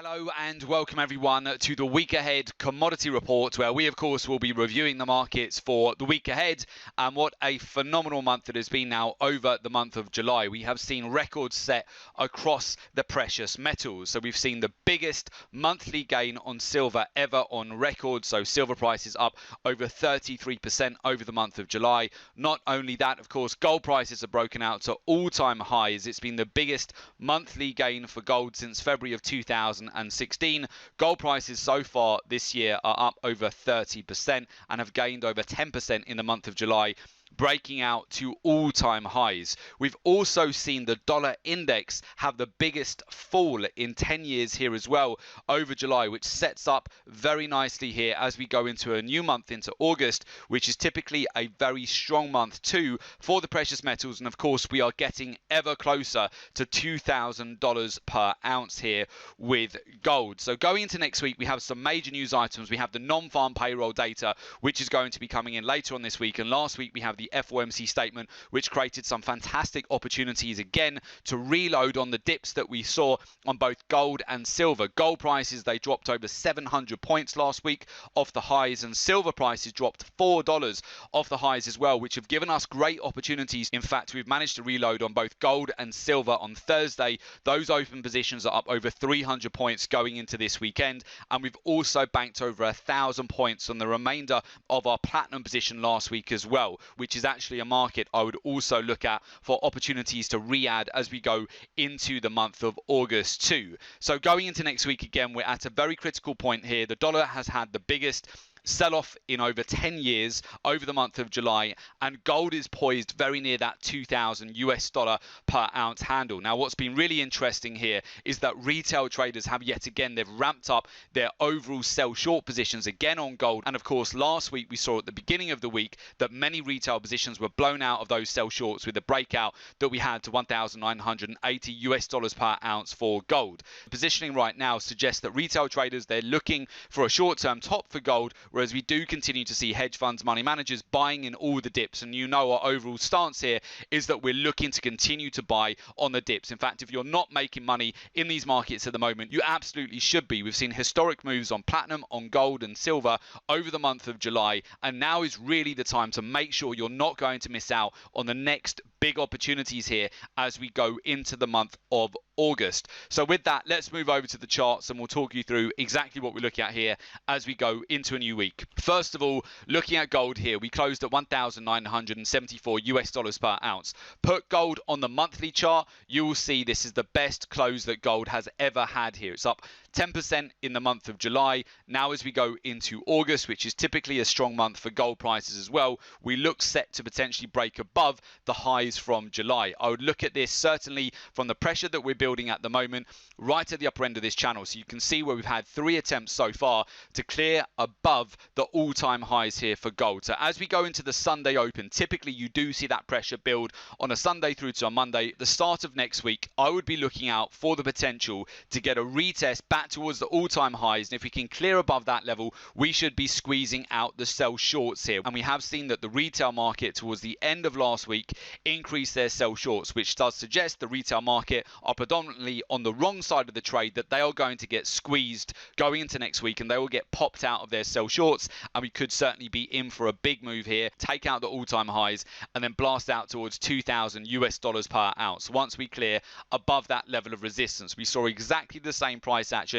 Hello and welcome everyone to the week ahead commodity report, where we of course will be reviewing the markets for the week ahead. And what a phenomenal month it has been now over the month of July. We have seen records set across the precious metals. So we've seen the biggest monthly gain on silver ever on record. So silver prices up over 33% over the month of July. Not only that, of course, gold prices have broken out to all-time highs. It's been the biggest monthly gain for gold since February of 2016. Gold prices so far this year are up over 30% and have gained over 10% in the month of July, breaking out to all-time highs. We've also seen the dollar index have the biggest fall in 10 years here as well over July, which sets up very nicely here as we go into a new month, into August, which is typically a very strong month too for the precious metals. And of course, we are getting ever closer to $2,000 per ounce here with gold. So going into next week, we have some major news items. We have the non-farm payroll data, which is going to be coming in later on this week. And last week, we have the FOMC statement, which created some fantastic opportunities again to reload on the dips that we saw on both gold and silver. Gold prices, they dropped over 700 points last week off the highs, and silver prices dropped $4 off the highs as well, which have given us great opportunities. In fact, we've managed to reload on both gold and silver on Thursday. Those open positions are up over 300 points going into this weekend, and we've also banked over 1,000 points on the remainder of our platinum position last week as well, which is actually a market I would also look at for opportunities to re-add as we go into the month of August too. So going into next week, again, we're at a very critical point here. The dollar has had the biggest sell-off in over 10 years over the month of July, and gold is poised very near that $2,000 per ounce handle. Now, what's been really interesting here is that retail traders have yet again, they've ramped up their overall sell short positions again on gold. And of course, last week we saw at the beginning of the week that many retail positions were blown out of those sell shorts with the breakout that we had to $1,980 per ounce for gold. Positioning right now suggests that retail traders, they're looking for a short-term top for gold, whereas we do continue to see hedge funds, money managers buying in all the dips. And you know our overall stance here is that we're looking to continue to buy on the dips. In fact, if you're not making money in these markets at the moment, you absolutely should be. We've seen historic moves on platinum, on gold and silver over the month of July, and now is really the time to make sure you're not going to miss out on the next big opportunities here as we go into the month of August. So with that, let's move over to the charts and we'll talk you through exactly what we're looking at here as we go into a new week. First of all, looking at gold here, we closed at $1,974 per ounce. Put gold on the monthly chart, you will see this is the best close that gold has ever had here. It's up 10% in the month of July. Now as we go into August, which is typically a strong month for gold prices as well, we look set to potentially break above the highs from July. I would look at this certainly from the pressure that we're building at the moment right at the upper end of this channel. So you can see where we've had 3 attempts so far to clear above the all-time highs here for gold. So as we go into the Sunday open, typically you do see that pressure build on a Sunday through to a Monday. The start of next week, I would be looking out for the potential to get a retest back towards the all-time highs, and if we can clear above that level, we should be squeezing out the sell shorts here. And we have seen that the retail market towards the end of last week increased their sell shorts, which does suggest the retail market are predominantly on the wrong side of the trade, that they are going to get squeezed going into next week and they will get popped out of their sell shorts, and we could certainly be in for a big move here, take out the all-time highs and then blast out towards $2,000 per ounce. Once we clear above that level of resistance, we saw exactly the same price action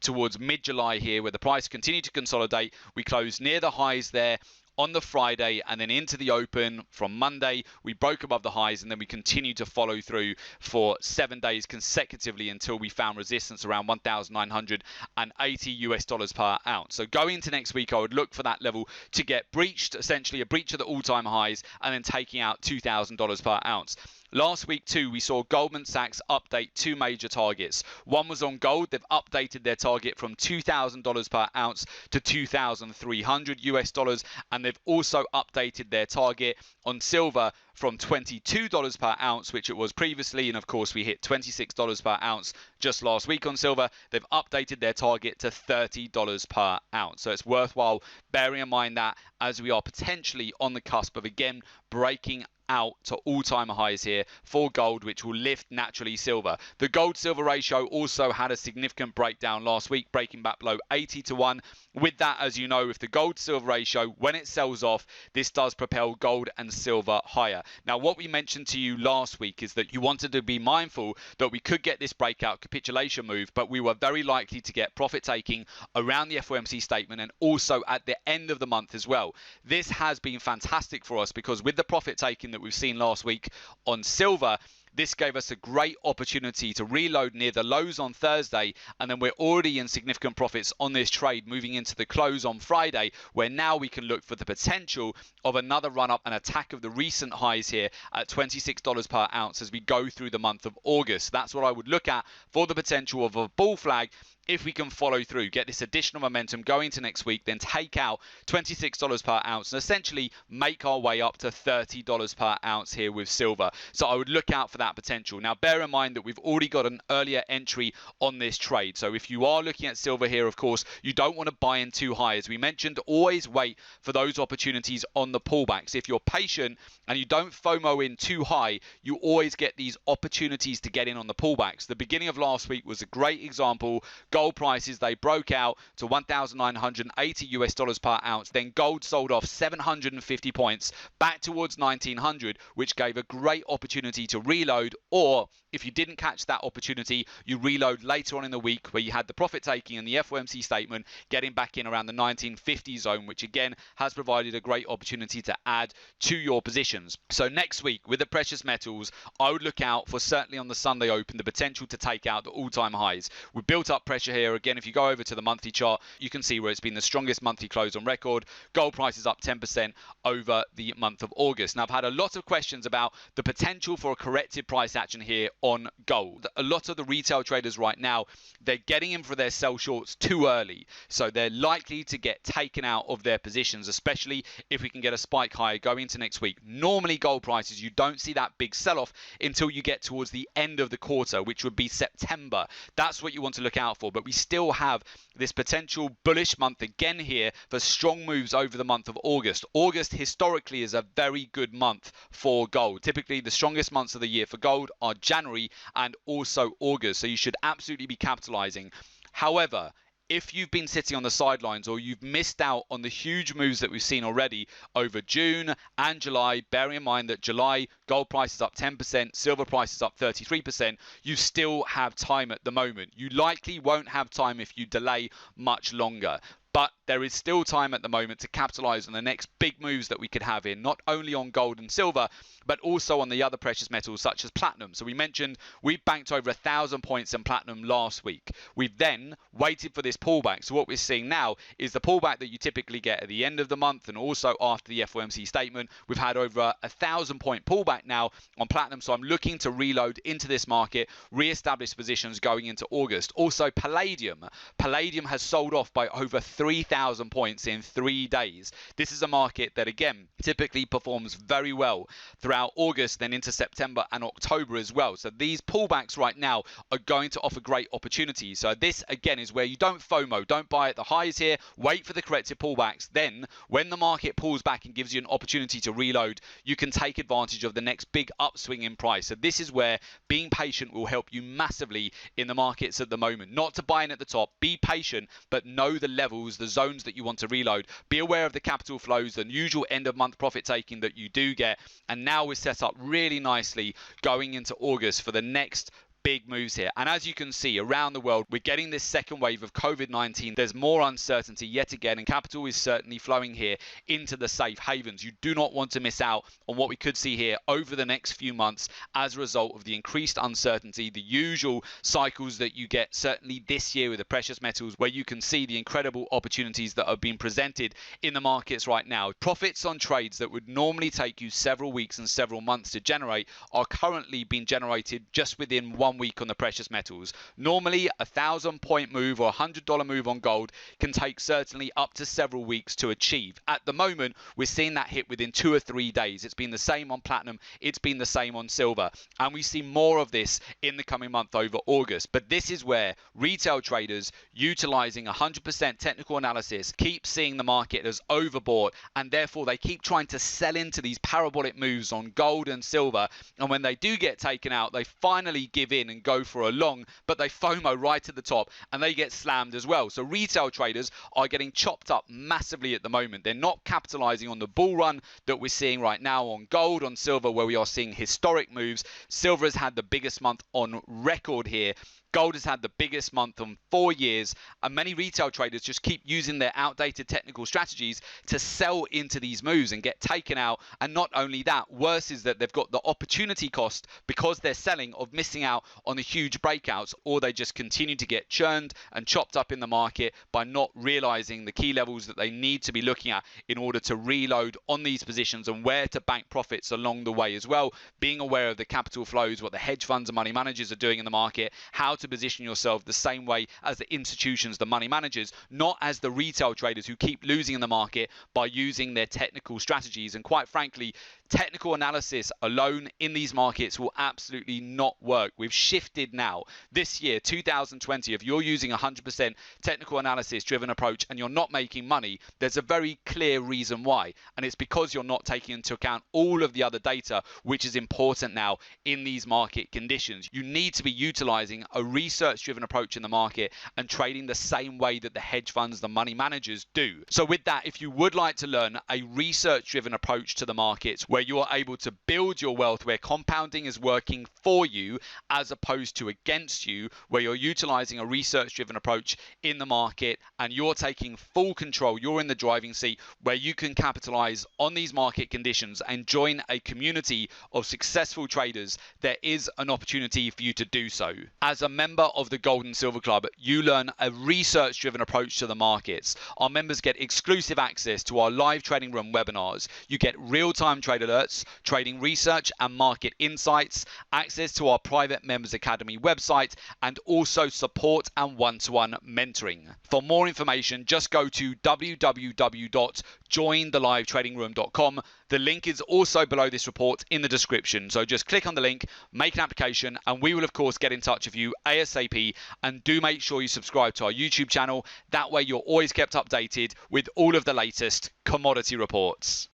towards mid-July here, where the price continued to consolidate. We closed near the highs there on the Friday, and then into the open from Monday we broke above the highs, and then we continued to follow through for 7 days consecutively until we found resistance around $1,980 per ounce. So going into next week, I would look for that level to get breached, essentially a breach of the all-time highs, and then taking out $2,000 per ounce. Last week too, we saw Goldman Sachs update 2 major targets. One was on gold. They've updated their target from $2,000 per ounce to $2,300, and they've also updated their target on silver from $22 per ounce, which it was previously, and of course we hit $26 per ounce just last week on silver. They've updated their target to $30 per ounce. So it's worthwhile bearing in mind that as we are potentially on the cusp of again breaking out to all-time highs here for gold, which will lift naturally silver. The gold-silver ratio also had a significant breakdown last week, breaking back below 80-1. With that, as you know, if the gold-silver ratio, when it sells off, this does propel gold and silver higher. Now, what we mentioned to you last week is that you wanted to be mindful that we could get this breakout capitulation move, but we were very likely to get profit taking around the FOMC statement and also at the end of the month as well. This has been fantastic for us because with the profit taking that we've seen last week on silver, this gave us a great opportunity to reload near the lows on Thursday, and then we're already in significant profits on this trade moving into the close on Friday, where now we can look for the potential of another run up and attack of the recent highs here at $26 per ounce as we go through the month of August. That's what I would look at for the potential of a bull flag. If we can follow through, get this additional momentum going to next week, then take out $26 per ounce and essentially make our way up to $30 per ounce here with silver. So I would look out for that potential. Now, bear in mind that we've already got an earlier entry on this trade. So if you are looking at silver here, of course, you don't want to buy in too high. As we mentioned, always wait for those opportunities on the pullbacks. If you're patient and you don't FOMO in too high, you always get these opportunities to get in on the pullbacks. The beginning of last week was a great example. Gold prices, they broke out to $1,980 per ounce. Then gold sold off 750 points back towards 1900, which gave a great opportunity to reload. Or if you didn't catch that opportunity, you reload later on in the week where you had the profit taking and the FOMC statement getting back in around the 1950 zone, which again has provided a great opportunity to add to your positions. So next week with the precious metals, I would look out for, certainly on the Sunday open, the potential to take out the all-time highs. We built up pressure here. Again, if you go over to the monthly chart, you can see where it's been the strongest monthly close on record. Gold price is up 10% over the month of August. Now, I've had a lot of questions about the potential for a corrective price action here on gold. A lot of the retail traders right now, they're getting in for their sell shorts too early. So they're likely to get taken out of their positions, especially if we can get a spike higher going into next week. Normally, gold prices, you don't see that big sell-off until you get towards the end of the quarter, which would be September. That's what you want to look out for. But we still have this potential bullish month again here for strong moves over the month of August. August historically is a very good month for gold. Typically, the strongest months of the year for gold are January and also August. So you should absolutely be capitalizing. However, if you've been sitting on the sidelines or you've missed out on the huge moves that we've seen already over June and July, bearing in mind that July gold price is up 10%, silver price is up 33%, you still have time at the moment. You likely won't have time if you delay much longer. But there is still time at the moment to capitalize on the next big moves that we could have in, not only on gold and silver, but also on the other precious metals such as platinum. So we mentioned we banked over 1,000 points in platinum last week. We've then waited for this pullback. So what we're seeing now is the pullback that you typically get at the end of the month and also after the FOMC statement. We've had over 1,000 point pullback now on platinum. So I'm looking to reload into this market, re-establish positions going into August. Also palladium. Palladium has sold off by over 3,000 points in 3 days. This is a market that, again, typically performs very well throughout August, then into September and October as well. So these pullbacks right now are going to offer great opportunities. So this, again, is where you don't FOMO, don't buy at the highs here, wait for the corrective pullbacks. Then when the market pulls back and gives you an opportunity to reload, you can take advantage of the next big upswing in price. So this is where being patient will help you massively in the markets at the moment. Not to buy in at the top, be patient, but know the levels, the zones that you want to reload. Be aware of the capital flows, the usual end of month profit taking that you do get. And now we're set up really nicely going into August for the next big moves here. And as you can see around the world, we're getting this second wave of COVID-19. There's more uncertainty yet again, and capital is certainly flowing here into the safe havens. You do not want to miss out on what we could see here over the next few months as a result of the increased uncertainty, the usual cycles that you get certainly this year with the precious metals, where you can see the incredible opportunities that are being presented in the markets right now. Profits on trades that would normally take you several weeks and several months to generate are currently being generated just within 1 1 week on the precious metals. Normally, a 1,000-point move or a $100 move on gold can take certainly up to several weeks to achieve. At the moment, we're seeing that hit within 2 or 3 days. It's been the same on platinum, it's been the same on silver, and we see more of this in the coming month over August. But this is where retail traders utilizing 100% technical analysis keep seeing the market as overbought, and therefore they keep trying to sell into these parabolic moves on gold and silver, and when they do get taken out, they finally give in and go for a long, but they FOMO right at the top and they get slammed as well. So retail traders are getting chopped up massively at the moment. They're not capitalizing on the bull run that we're seeing right now on gold, on silver, where we are seeing historic moves. Silver has had the biggest month on record here. Gold has had the biggest month in 4 years, and many retail traders just keep using their outdated technical strategies to sell into these moves and get taken out. And not only that, worse is that they've got the opportunity cost because they're selling of missing out on the huge breakouts, or they just continue to get churned and chopped up in the market by not realizing the key levels that they need to be looking at in order to reload on these positions and where to bank profits along the way as well. Being aware of the capital flows, what the hedge funds and money managers are doing in the market, how to position yourself the same way as the institutions, the money managers, not as the retail traders who keep losing in the market by using their technical strategies. And quite frankly, technical analysis alone in these markets will absolutely not work. We've shifted now this year, 2020. If you're using 100% technical analysis driven approach and you're not making money, there's a very clear reason why, and it's because you're not taking into account all of the other data, which is important now in these market conditions. You need to be utilizing a research driven approach in the market and trading the same way that the hedge funds, the money managers do. So with that, if you would like to learn a research driven approach to the markets where you are able to build your wealth, where compounding is working for you as opposed to against you, where you're utilizing a research driven approach in the market and you're taking full control, you're in the driving seat, where you can capitalize on these market conditions and join a community of successful traders, there is an opportunity for you to do so. As a member of the Gold and Silver Club, you learn a research driven approach to the markets. Our members get exclusive access to our live trading room webinars. You get real-time trade alerts, trading research and market insights, access to our private members academy website, and also support and one-to-one mentoring. For more information, just go to www.jointhelivetradingroom.com. The link is also below this report in the description. So just click on the link, make an application, and we will of course get in touch with you ASAP. And do make sure you subscribe to our YouTube channel. That way you're always kept updated with all of the latest commodity reports.